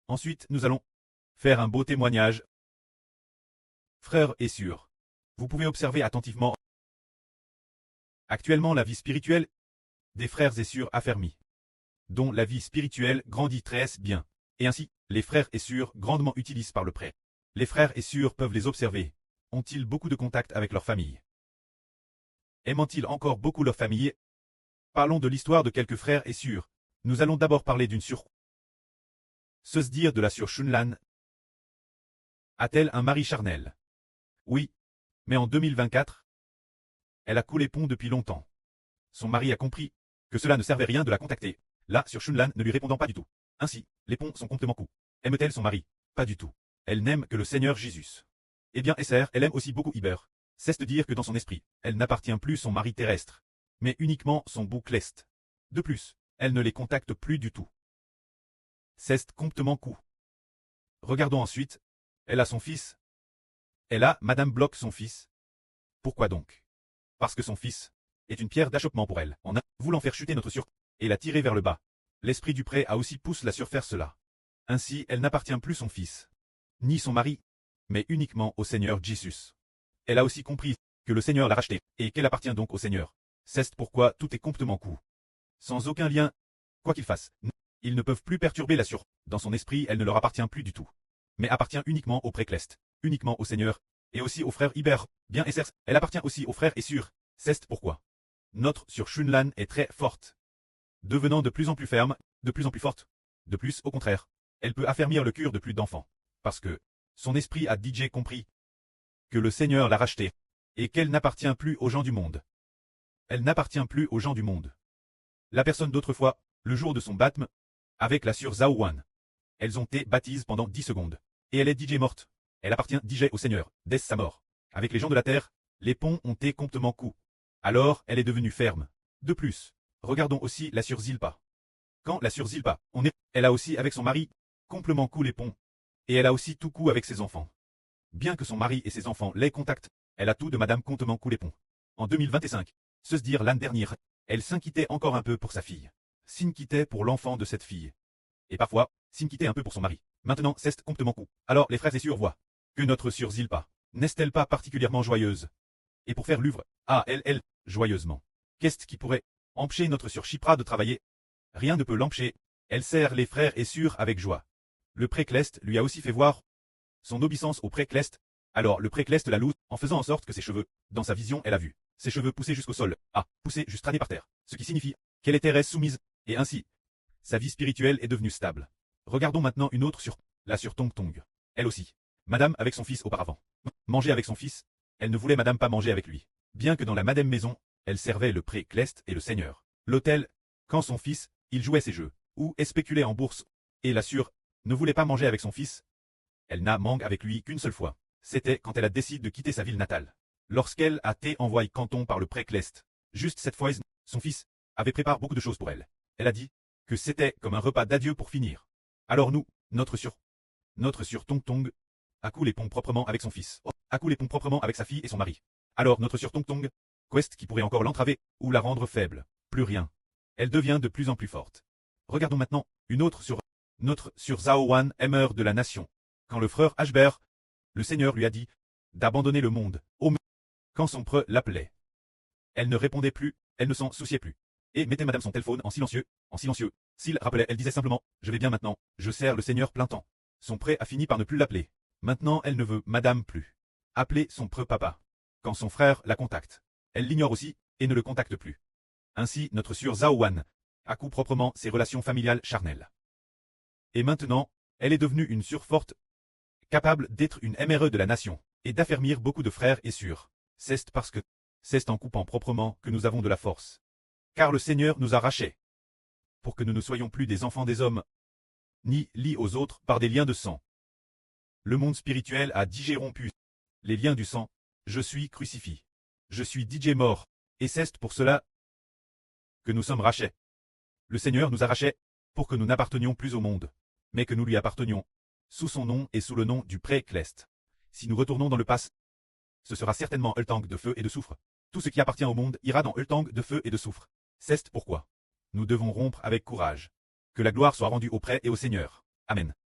Ensuite, nous allons faire un beau témoignage. Frères et sœurs, vous pouvez observer attentivement actuellement la vie spirituelle des frères et sœurs affermis, dont la vie spirituelle grandit très bien, et ainsi, les frères et sœurs grandement utilisés par le prêtre. Les frères et sœurs peuvent les observer. Ont-ils beaucoup de contact avec leur famille? Aiment-ils encore beaucoup leur famille? Parlons de l'histoire de quelques frères et sœurs. Nous allons d'abord parler d'une sœur. Se dire de la sœur Shunlan. A-t-elle un mari charnel? Oui, mais en 2024, elle a coulé pont depuis longtemps. Son mari a compris que cela ne servait rien de la contacter. La sœur Shunlan ne lui répondant pas du tout. Ainsi, les ponts sont complètement coupés. Aime-t-elle son mari? Pas du tout. Elle n'aime que le Seigneur Jésus. Eh bien, Esther, elle aime aussi beaucoup Iber. C'est de dire que dans son esprit, elle n'appartient plus son mari terrestre, mais uniquement son bouc lest. De plus, elle ne les contacte plus du tout. C'est complètement coup. Regardons ensuite. Elle a son fils. Elle a Madame Bloch son fils. Pourquoi donc? Parce que son fils est une pierre d'achoppement pour elle. En voulant faire chuter notre sur et la tirer vers le bas. L'esprit du pré a aussi poussé la surfaire cela. Ainsi, elle n'appartient plus son fils, ni son mari, mais uniquement au Seigneur Jésus. Elle a aussi compris que le Seigneur l'a racheté, et qu'elle appartient donc au Seigneur. C'est pourquoi tout est complètement coup. Sans aucun lien, quoi qu'il fasse, ils ne peuvent plus perturber la sur. Dans son esprit, elle ne leur appartient plus du tout, mais appartient uniquement au précleste, uniquement au Seigneur, et aussi aux frères Iber. Bien Esser, elle appartient aussi aux frères et sœurs. C'est pourquoi notre sœur Shunlan est très forte, devenant de plus en plus ferme, de plus en plus forte. De plus, au contraire, elle peut affermir le cœur de plus d'enfants, parce que son esprit a DJ compris que le Seigneur l'a rachetée, et qu'elle n'appartient plus aux gens du monde. Elle n'appartient plus aux gens du monde. La personne d'autrefois, le jour de son baptême, avec la sœur Zhao Wan. Elles ont été baptisées pendant 10 secondes. Et elle est DJ morte. Elle appartient DJ au Seigneur, dès sa mort. Avec les gens de la terre, les ponts ont été complètement coupés. Alors, elle est devenue ferme. De plus, regardons aussi la sœur Zilpa. Quand la sœur Zilpa, elle a aussi avec son mari, complètement coupé les ponts. Et elle a aussi tout coup avec ses enfants. Bien que son mari et ses enfants les contactent, elle a tout de Madame complètement coupé les ponts. En 2025, se dire l'année dernière, elle s'inquiétait encore un peu pour sa fille. S'inquiétait pour l'enfant de cette fille. Et parfois, s'inquiétait un peu pour son mari. Maintenant, c'est complètement coup. Alors les frères et sœurs voient que notre sœur Zilpa n'est-elle pas particulièrement joyeuse? Et pour faire l'œuvre, elle, joyeusement. Qu'est-ce qui pourrait empêcher notre sœur Chipra de travailler? Rien ne peut l'empêcher. Elle sert les frères et sœurs avec joie. Le précleste lui a aussi fait voir son obéissance au précleste. Alors le précleste la loue en faisant en sorte que ses cheveux, dans sa vision, elle a vu ses cheveux pousser jusqu'au sol, pousser juste traîner par terre, ce qui signifie qu'elle était reste soumise, et ainsi, sa vie spirituelle est devenue stable. Regardons maintenant une autre sur la sœur Tong Tong. Elle aussi. Madame avec son fils auparavant. Manger avec son fils, elle ne voulait Madame pas manger avec lui. Bien que dans la Madame maison, elle servait le précleste et le Seigneur. L'hôtel, quand son fils, il jouait ses jeux, ou spéculait en bourse, et la sœur ne voulait pas manger avec son fils. Elle n'a mangue avec lui qu'une seule fois. C'était quand elle a décidé de quitter sa ville natale. Lorsqu'elle a été envoyée canton par le précleste. Juste cette fois, son fils avait préparé beaucoup de choses pour elle. Elle a dit que c'était comme un repas d'adieu pour finir. Alors nous, notre sœur Tong Tong, a coulé les ponts proprement avec son fils, a coulé les ponts proprement avec sa fille et son mari. Alors notre sœur Tong Tong, qu'est-ce qui pourrait encore l'entraver, ou la rendre faible? Plus rien. Elle devient de plus en plus forte. Regardons maintenant une autre sur notre sœur Zhao Wan, aimeur de la nation. Quand le frère Ashber, le Seigneur lui a dit d'abandonner le monde, quand son preux l'appelait. Elle ne répondait plus, elle ne s'en souciait plus. Et mettait Madame son téléphone en silencieux, en silencieux. S'il rappelait, elle disait simplement, je vais bien maintenant, je sers le Seigneur plein temps. Son pré a fini par ne plus l'appeler. Maintenant elle ne veut Madame plus appeler son preux papa. Quand son frère la contacte, elle l'ignore aussi, et ne le contacte plus. Ainsi notre sœur Zhao Wan accoupe proprement ses relations familiales charnelles. Et maintenant, elle est devenue une sœur forte, capable d'être une MRE de la nation, et d'affermir beaucoup de frères et sœurs. C'est parce que c'est en coupant proprement que nous avons de la force. Car le Seigneur nous a rachés. Pour que nous ne soyons plus des enfants des hommes, ni liés aux autres par des liens de sang. Le monde spirituel a rompu les liens du sang. Je suis crucifié. Je suis DJ mort. Et c'est pour cela que nous sommes rachés. Le Seigneur nous a rachés pour que nous n'appartenions plus au monde, mais que nous lui appartenions, sous son nom et sous le nom du précleste. Si nous retournons dans le passé, ce sera certainement Ultang de feu et de soufre. Tout ce qui appartient au monde ira dans Ultang de feu et de soufre. C'est pourquoi nous devons rompre avec courage. Que la gloire soit rendue au prêtre et au Seigneur. Amen.